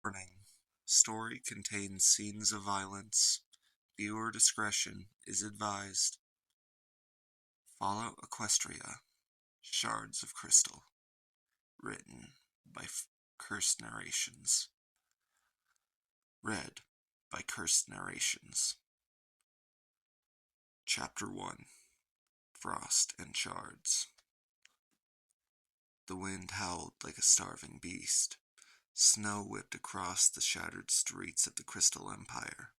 Warning. Story contains scenes of violence. Viewer discretion is advised. Fallout Equestria, Shards of Crystal. Written by Cursed Narrations. Read by Cursed Narrations. Chapter 1. Frost and Shards. The wind howled like a starving beast. Snow whipped across the shattered streets of the Crystal Empire,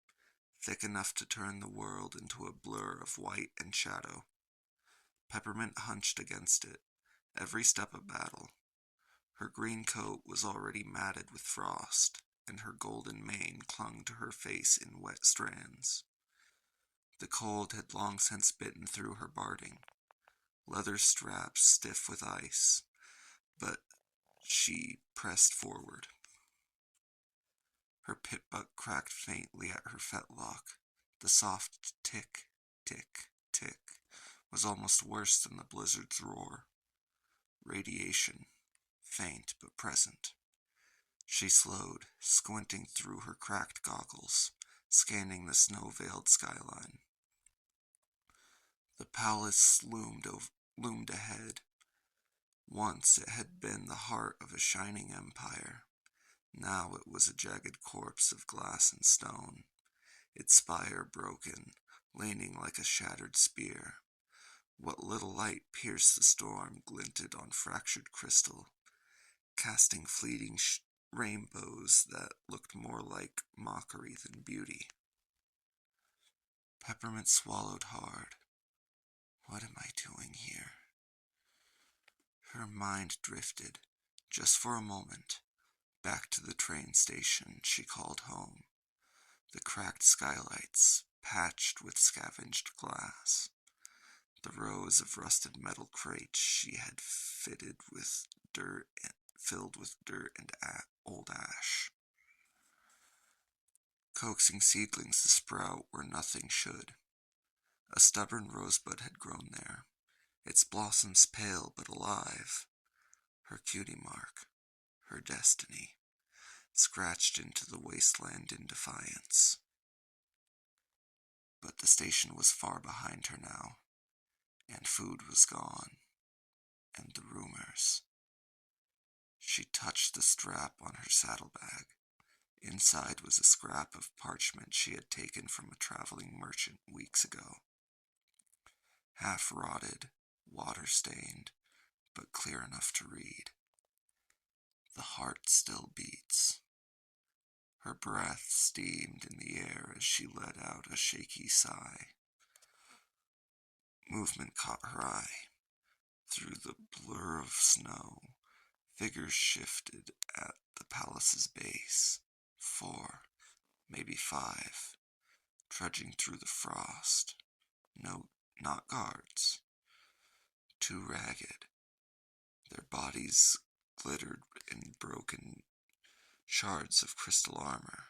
thick enough to turn the world into a blur of white and shadow. Peppermint hunched against it, every step a battle. Her green coat was already matted with frost, and her golden mane clung to her face in wet strands. The cold had long since bitten through her barding, leather straps stiff with ice, but she pressed forward. Her pitbuck cracked faintly at her fetlock. The soft tick, tick, tick was almost worse than the blizzard's roar. Radiation, faint but present. She slowed, squinting through her cracked goggles, scanning the snow-veiled skyline. The palace loomed ahead. Once it had been the heart of a shining empire. Now it was a jagged corpse of glass and stone, its spire broken, leaning like a shattered spear. What little light pierced the storm glinted on fractured crystal, casting fleeting rainbows that looked more like mockery than beauty. Peppermint swallowed hard. What am I doing here? Her mind drifted, just for a moment, back to the train station she called home. The cracked skylights, patched with scavenged glass. The rows of rusted metal crates she had filled with dirt and old ash. Coaxing seedlings to sprout where nothing should. A stubborn rosebud had grown there, its blossoms pale but alive. Her cutie mark, her destiny, scratched into the wasteland in defiance. But the station was far behind her now, and food was gone, and the rumors. She touched the strap on her saddlebag. Inside was a scrap of parchment she had taken from a traveling merchant weeks ago. Half rotted, water-stained, but clear enough to read. The heart still beats. Her breath steamed in the air as she let out a shaky sigh. Movement caught her eye. Through the blur of snow, figures shifted at the palace's base. 4, maybe 5, trudging through the frost. No, not guards. Too ragged. Their bodies glittered in broken shards of crystal armor,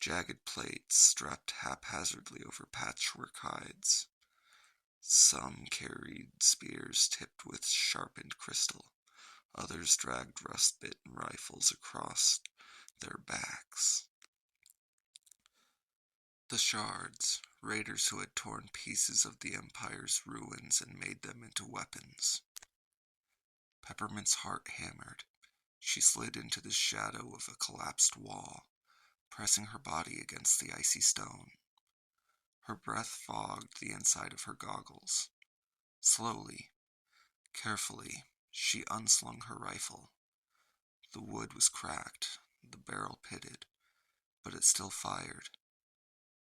jagged plates strapped haphazardly over patchwork hides. Some carried spears tipped with sharpened crystal. Others dragged rust-bitten rifles across their backs. The Shards, raiders who had torn pieces of the Empire's ruins and made them into weapons. Peppermint's heart hammered. She slid into the shadow of a collapsed wall, pressing her body against the icy stone. Her breath fogged the inside of her goggles. Slowly, carefully, she unslung her rifle. The wood was cracked, the barrel pitted, but it still fired.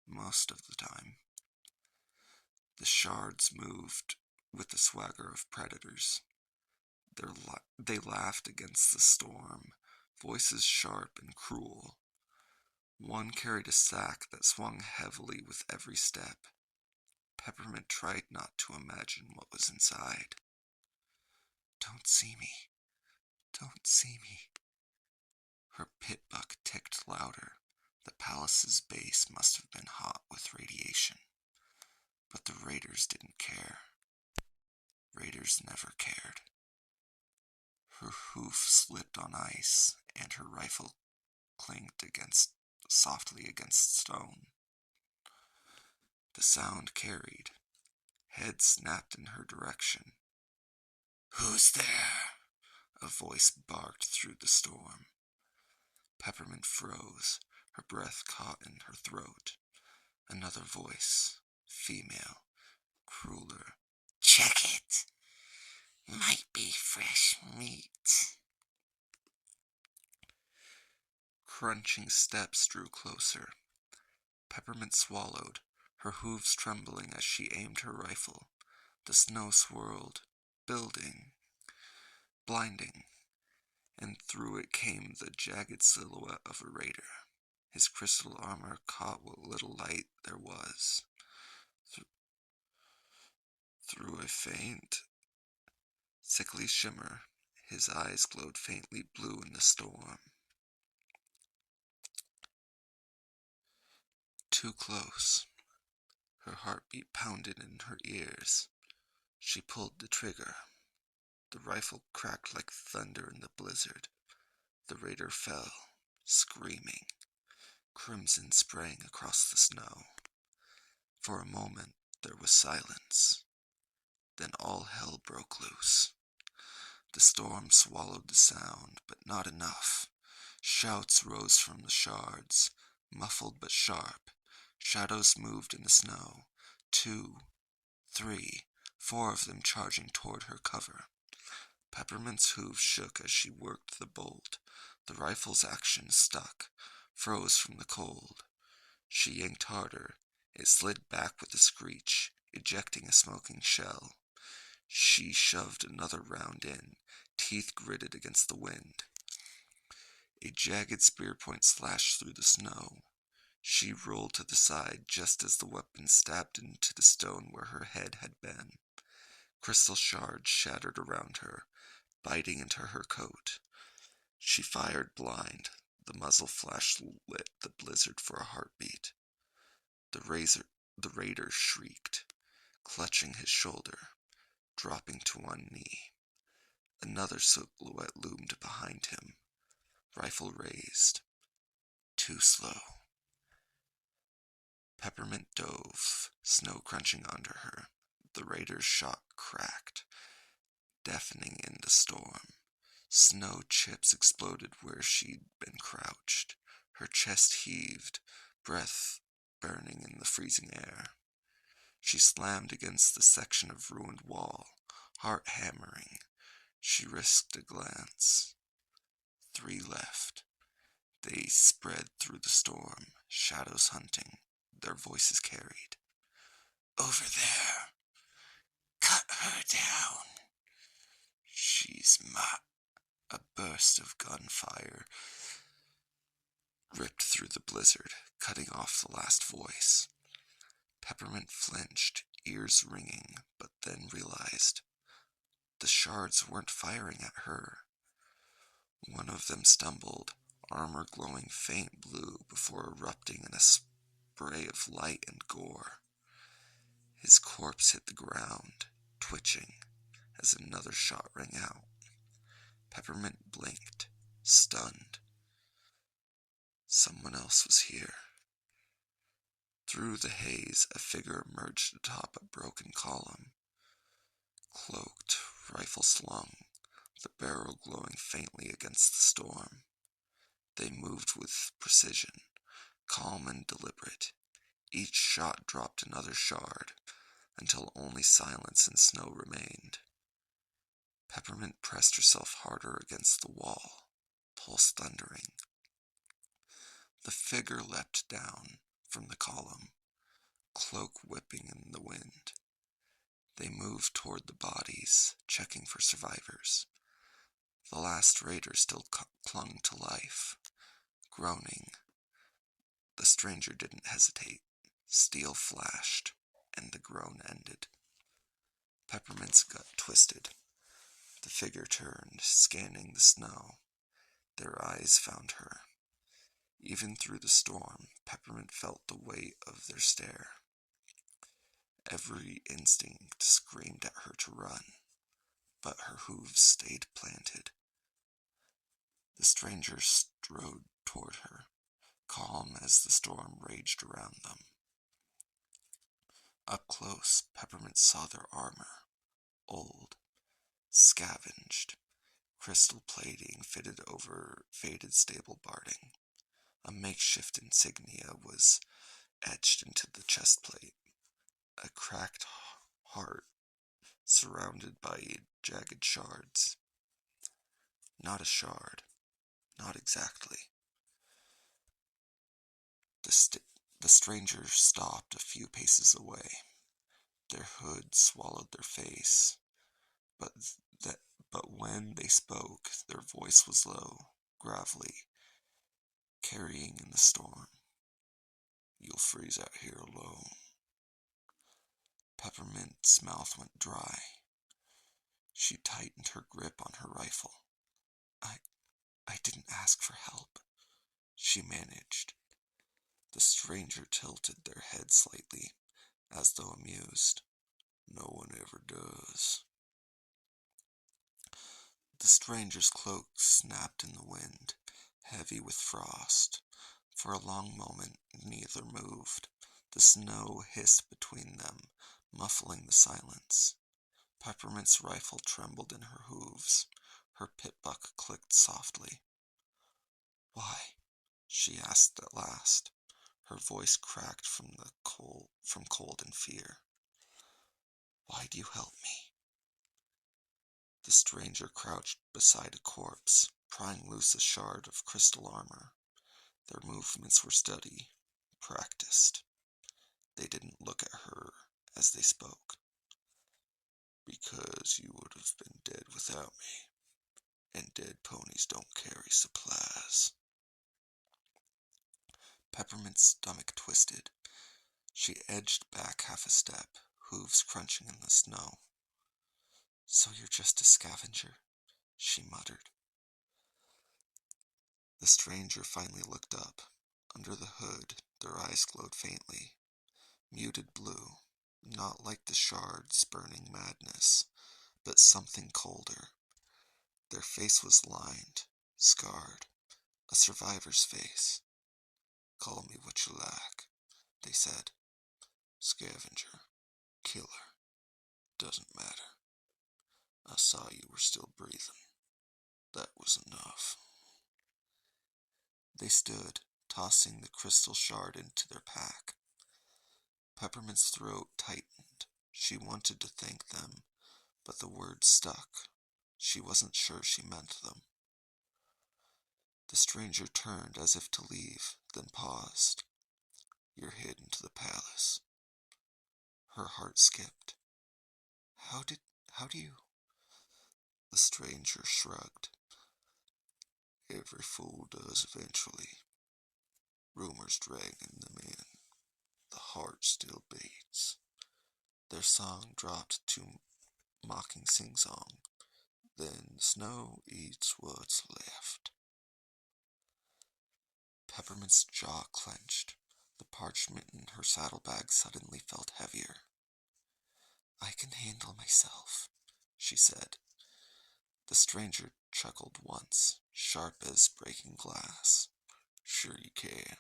Most of the time. The Shards moved with the swagger of predators. They laughed against the storm, voices sharp and cruel. One carried a sack that swung heavily with every step. Peppermint tried not to imagine what was inside. Don't see me. Don't see me. Her pitbuck ticked louder. The palace's base must have been hot with radiation. But the raiders didn't care. Raiders never cared. Her hoof slipped on ice, and her rifle clinked softly against stone. The sound carried. Heads snapped in her direction. "Who's there?" a voice barked through the storm. Peppermint froze, her breath caught in her throat. Another voice, female, crueler. "Check it. Might be fresh meat." Crunching steps drew closer. Peppermint swallowed, her hooves trembling as she aimed her rifle. The snow swirled, blinding, and through it came the jagged silhouette of a raider. His crystal armor caught what little light there was. Through a faint, sickly shimmer, his eyes glowed faintly blue in the storm. Too close. Her heartbeat pounded in her ears. She pulled the trigger. The rifle cracked like thunder in the blizzard. The raider fell, screaming. Crimson sprang across the snow. For a moment, there was silence. Then all hell broke loose. The storm swallowed the sound, but not enough. Shouts rose from the shards, muffled but sharp. Shadows moved in the snow. 2, 3, 4 of them charging toward her cover. Peppermint's hooves shook as she worked the bolt. The rifle's action stuck, froze from the cold. She yanked harder. It slid back with a screech, ejecting a smoking shell. She shoved another round in, teeth gritted against the wind. A jagged spear point slashed through the snow. She rolled to the side just as the weapon stabbed into the stone where her head had been. Crystal shards shattered around her, biting into her coat. She fired blind. The muzzle flash lit the blizzard for a heartbeat. The raider shrieked, clutching his shoulder, dropping to one knee. Another silhouette loomed behind him, rifle raised. Too slow. Peppermint dove, snow crunching under her. The raider's shot cracked, deafening in the storm. Snow chips exploded where she'd been crouched. Her chest heaved, breath burning in the freezing air. She slammed against the section of ruined wall, heart hammering. She risked a glance. 3 left. They spread through the storm, shadows hunting, their voices carried. "Over there. Cut her down. She's my..." A burst of gunfire ripped through the blizzard, cutting off the last voice. Peppermint flinched, ears ringing, but then realized the shards weren't firing at her. One of them stumbled, armor glowing faint blue before erupting in a spray of light and gore. His corpse hit the ground, twitching, as another shot rang out. Peppermint blinked, stunned. Someone else was here. Through the haze, a figure emerged atop a broken column. Cloaked, rifle slung, the barrel glowing faintly against the storm. They moved with precision, calm and deliberate. Each shot dropped another shard, until only silence and snow remained. Peppermint pressed herself harder against the wall, pulse thundering. The figure leapt down from the column, cloak whipping in the wind. They moved toward the bodies, checking for survivors. The last raider still clung to life, groaning. The stranger didn't hesitate. Steel flashed, and the groan ended. Peppermint's gut twisted. The figure turned, scanning the snow. Their eyes found her. Even through the storm, Peppermint felt the weight of their stare. Every instinct screamed at her to run, but her hooves stayed planted. The stranger strode toward her, calm as the storm raged around them. Up close, Peppermint saw their armor, old, scavenged, crystal plating fitted over faded stable barding. A makeshift insignia was etched into the chest plate, a cracked heart surrounded by jagged shards. Not a shard, not exactly. The strangers stopped a few paces away. Their hood swallowed their face, but that but when they spoke, their voice was low, gravelly, carrying in the storm. You'll freeze out here alone. Peppermint's mouth went dry. She tightened her grip on her rifle. I didn't ask for help, she managed. The stranger tilted their head slightly, as though amused. No one ever does. The stranger's cloak snapped in the wind, heavy with frost. For a long moment, neither moved. The snow hissed between them, muffling the silence. Peppermint's rifle trembled in her hooves. Her pitbuck clicked softly. Why? She asked at last. Her voice cracked from cold and fear. Why do you help me? The stranger crouched beside a corpse, prying loose a shard of crystal armor. Their movements were steady, practiced. They didn't look at her as they spoke. Because you would have been dead without me, and dead ponies don't carry supplies. Peppermint's stomach twisted. She edged back half a step, hooves crunching in the snow. So you're just a scavenger, she muttered. The stranger finally looked up. Under the hood, their eyes glowed faintly. Muted blue, not like the shards burning madness, but something colder. Their face was lined, scarred, a survivor's face. Call me what you like, they said. Scavenger, killer, doesn't matter. I saw you were still breathing. That was enough. They stood, tossing the crystal shard into their pack. Peppermint's throat tightened. She wanted to thank them, but the words stuck. She wasn't sure she meant them. The stranger turned as if to leave, then paused. You're heading to the palace. Her heart skipped. How do you? The stranger shrugged. Every fool does eventually. Rumors dragging them in. The heart still beats. Their song dropped to mocking sing-song. Then snow eats what's left. Peppermint's jaw clenched. The parchment in her saddlebag suddenly felt heavier. I can handle myself, she said. The stranger chuckled once, sharp as breaking glass. Sure you can.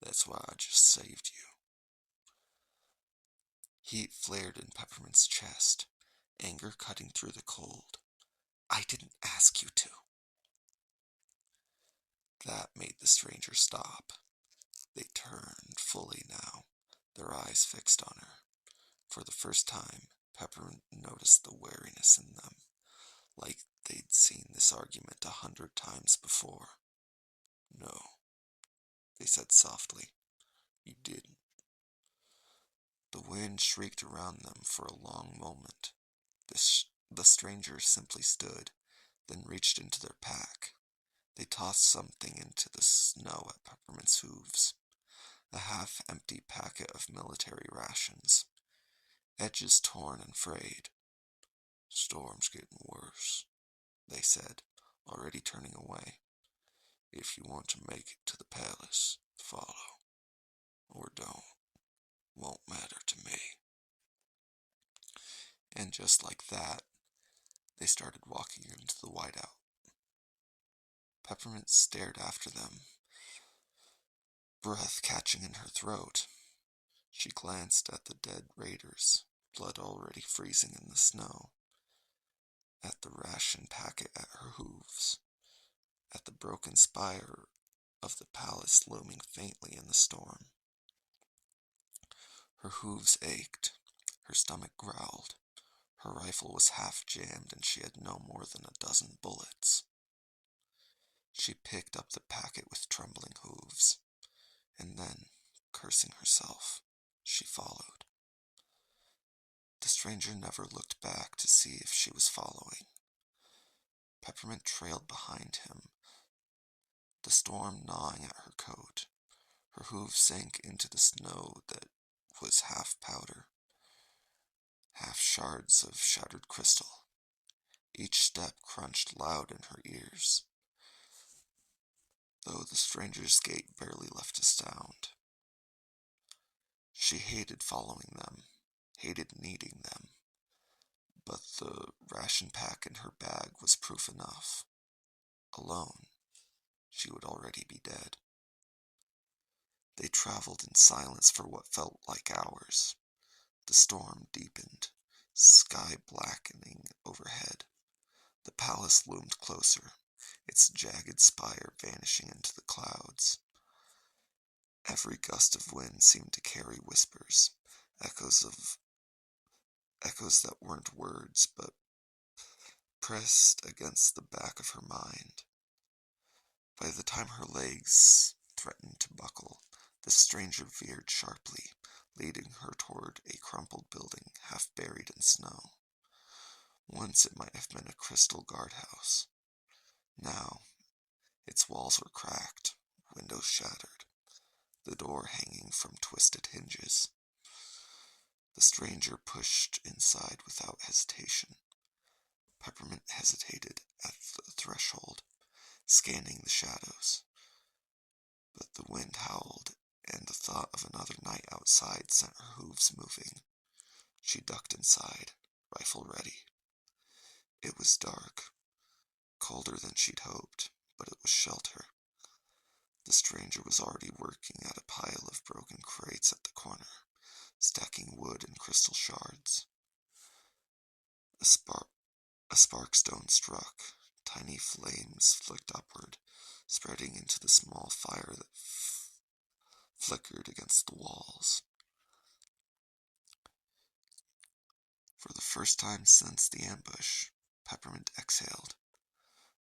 That's why I just saved you. Heat flared in Peppermint's chest, anger cutting through the cold. I didn't ask you to. That made the stranger stop. They turned fully now, their eyes fixed on her. For the first time, Peppermint noticed the wariness in them, like they'd seen this argument 100 times before. No, they said softly. You didn't. The wind shrieked around them for a long moment. The stranger simply stood, then reached into their pack. They tossed something into the snow at Peppermint's hooves. A half-empty packet of military rations. Edges torn and frayed. Storm's getting worse, they said, already turning away. If you want to make it to the palace, follow. Or don't. Won't matter to me. And just like that, they started walking into the whiteout. Peppermint stared after them, breath catching in her throat. She glanced at the dead raiders, blood already freezing in the snow, at the ration packet at her hooves, at the broken spire of the palace looming faintly in the storm. Her hooves ached, her stomach growled, her rifle was half jammed and she had no more than a dozen bullets. She picked up the packet with trembling hooves, and then, cursing herself, she followed. The stranger never looked back to see if she was following. Peppermint trailed behind him, the storm gnawing at her coat. Her hooves sank into the snow that was half powder, half shards of shattered crystal. Each step crunched loud in her ears, though the stranger's gait barely left a sound. She hated following them, hated needing them, but the ration pack in her bag was proof enough. Alone, she would already be dead. They traveled in silence for what felt like hours. The storm deepened, sky blackening overhead. The palace loomed closer, its jagged spire vanishing into the clouds. Every gust of wind seemed to carry whispers, echoes that weren't words, but pressed against the back of her mind. By the time her legs threatened to buckle, the stranger veered sharply, leading her toward a crumpled building half buried in snow. Once it might have been a crystal guardhouse. Now, its walls were cracked, windows shattered, the door hanging from twisted hinges. The stranger pushed inside without hesitation. Peppermint hesitated at the threshold, scanning the shadows. But the wind howled, and the thought of another night outside sent her hooves moving. She ducked inside, rifle ready. It was dark, colder than she'd hoped, but it was shelter. The stranger was already working at a pile of broken crates at the corner, stacking wood and crystal shards. A spark stone struck. Tiny flames flicked upward, spreading into the small fire that flickered against the walls. For the first time since the ambush, Peppermint exhaled.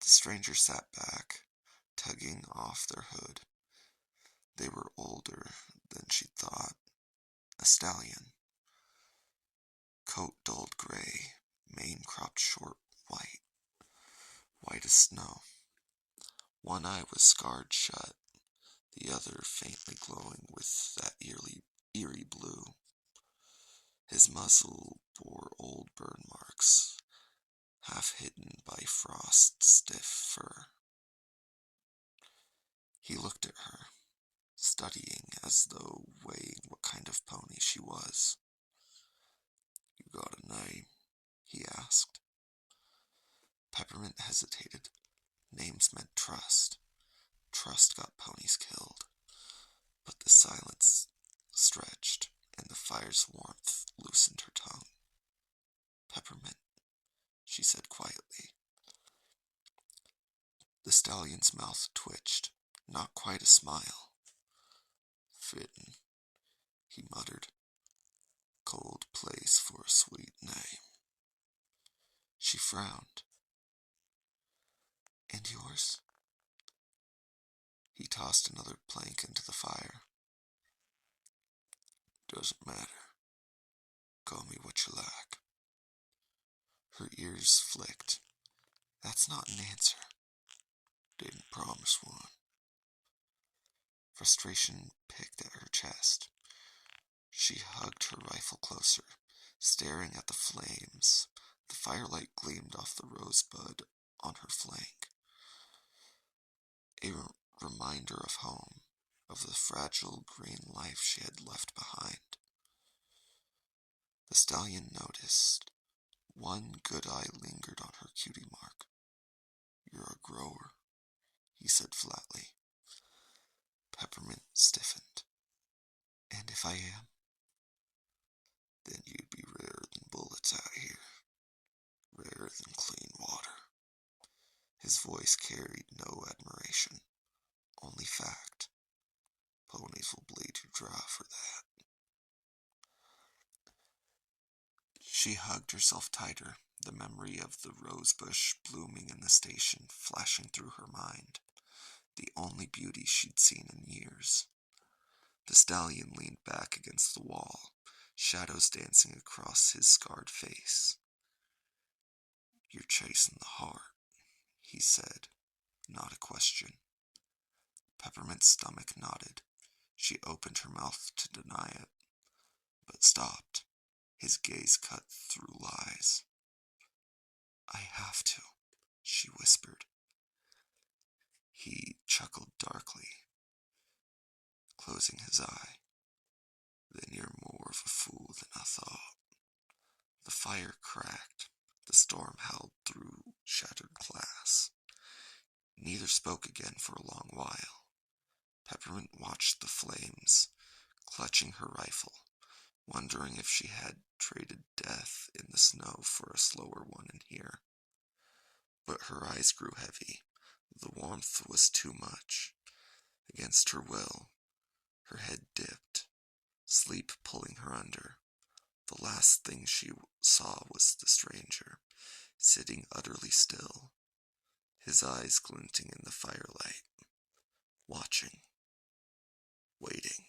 The stranger sat back, tugging off their hood. They were older than she'd thought. A stallion. Coat dulled gray, mane cropped short white as snow. One eye was scarred shut, the other faintly glowing with that eerie blue. His muzzle bore old burn marks, half hidden by frost-stiff fur. He looked at her, studying as though weighing what kind of pony she was. "You got a name?" he asked. Peppermint hesitated. Names meant trust. Trust got ponies killed. But the silence stretched, and the fire's warmth loosened her tongue. "Peppermint," she said quietly. The stallion's mouth twitched, not quite a smile. "Fittin'," he muttered. "Cold place for a sweet name." She frowned. "And yours?" He tossed another plank into the fire. "Doesn't matter. Call me what you like." Her ears flicked. "That's not an answer." "Didn't promise one." Frustration picked at her chest. She hugged her rifle closer, staring at the flames. The firelight gleamed off the rosebud on her flank. A reminder of home, of the fragile green life she had left behind. The stallion noticed. One good eye lingered on her cutie mark. "You're a grower," he said flatly. Peppermint stiffened. And if I am, then you'd be rarer than bullets out here, rarer than clean water. His voice carried no admiration, only fact. Ponies will bleed you dry for that. She hugged herself tighter, the memory of the rosebush blooming in the station flashing through her mind, the only beauty she'd seen in years. The stallion leaned back against the wall, shadows dancing across his scarred face. You're chasing the heart, he said, not a question. Peppermint's stomach nodded. She opened her mouth to deny it, but stopped, his gaze cut through lies. I have to, she whispered. He chuckled darkly, closing his eye. Then you're more of a fool than I thought. The fire cracked. The storm howled through shattered glass. Neither spoke again for a long while. Peppermint watched the flames, clutching her rifle, wondering if she had traded death in the snow for a slower one in here. But her eyes grew heavy. The warmth was too much. Against her will, her head dipped, sleep pulling her under. The last thing she saw was the stranger, sitting utterly still, his eyes glinting in the firelight, watching, waiting.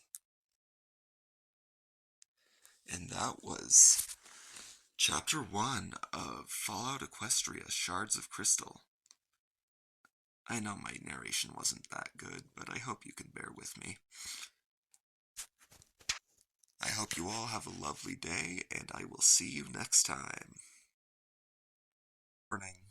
And that was Chapter 1 of Fallout Equestria, Shards of Crystal. I know my narration wasn't that good, but I hope you can bear with me. I hope you all have a lovely day, and I will see you next time. Morning.